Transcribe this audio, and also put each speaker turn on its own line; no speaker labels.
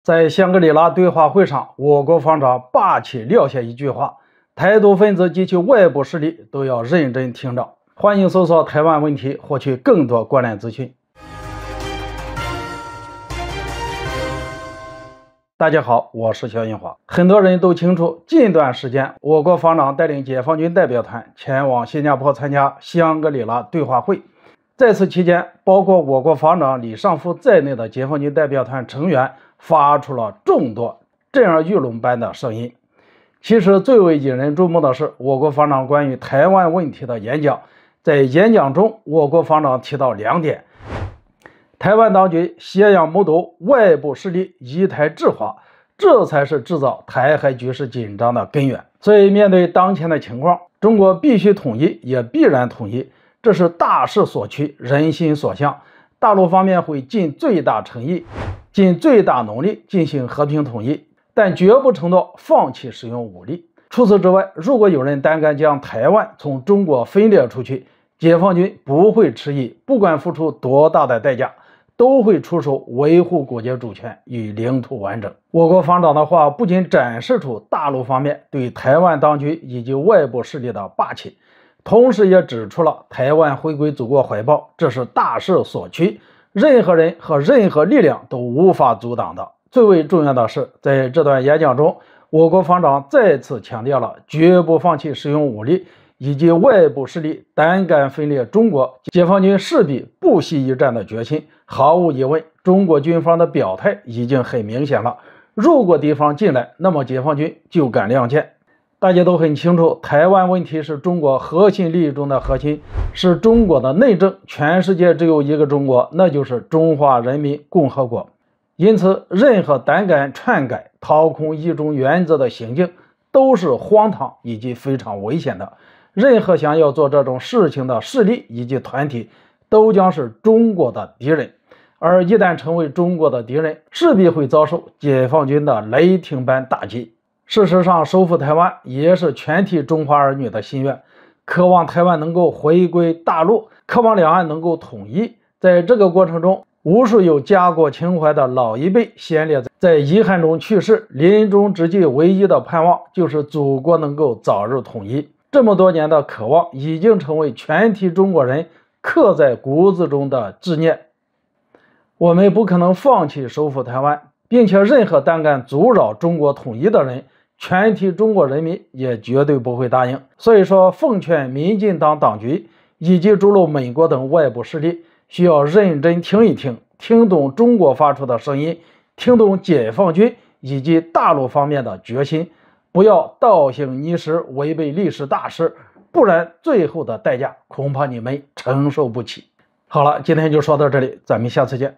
在香格里拉对话会上，我国方长霸气撂下一句话：台独分子及其外部势力都要认真听着。欢迎搜索台湾问题，获取更多关联资讯。大家好，我是肖映华。很多人都清楚，近段时间我国方长带领解放军代表团前往新加坡参加香格里拉对话会。在此期间，包括我国方长李尚福在内的解放军代表团成员发出了众多震耳欲聋般的声音。其实最为引人注目的是，我国方长关于台湾问题的演讲。在演讲中，我国方长提到2点：台湾当局挟洋谋独，外部势力依台制华，这才是制造台海局势紧张的根源。所以面对当前的情况，中国必须统一，也必然统一，这是大势所趋，人心所向。大陆方面会尽最大诚意，尽最大努力进行和平统一，但绝不承诺放弃使用武力。除此之外，如果有人胆敢将台湾从中国分裂出去，解放军不会迟疑，不管付出多大的代价，都会出手维护国家主权与领土完整。我国方长的话不仅展示出大陆方面对台湾当局以及外部势力的霸气，同时也指出了台湾回归祖国怀抱，这是大势所趋，任何人和任何力量都无法阻挡的。最为重要的是，在这段演讲中，我国方长再次强调了绝不放弃使用武力，以及外部势力胆敢分裂中国，解放军势必不惜一战的决心。毫无疑问，中国军方的表态已经很明显了，如果敌方进来，那么解放军就敢亮剑。大家都很清楚，台湾问题是中国核心利益中的核心，是中国的内政，全世界只有一个中国，那就是中华人民共和国。因此，任何胆敢篡改、掏空一中原则的行径都是荒唐以及非常危险的。任何想要做这种事情的势力以及团体，都将是中国的敌人。而一旦成为中国的敌人，势必会遭受解放军的雷霆般打击。事实上，收复台湾也是全体中华儿女的心愿，渴望台湾能够回归大陆，渴望两岸能够统一。在这个过程中，无数有家国情怀的老一辈先烈在遗憾中去世，临终之际唯一的盼望就是祖国能够早日统一。这么多年的渴望已经成为全体中国人刻在骨子中的执念。我们不可能放弃收复台湾，并且任何胆敢阻扰中国统一的人，全体中国人民也绝对不会答应。所以说，奉劝民进党当局以及诸如美国等外部势力，需要认真听一听，听懂中国发出的声音，听懂解放军以及大陆方面的决心，不要倒行逆施，违背历史大势，不然最后的代价恐怕你们承受不起。好了，今天就说到这里，咱们下次见。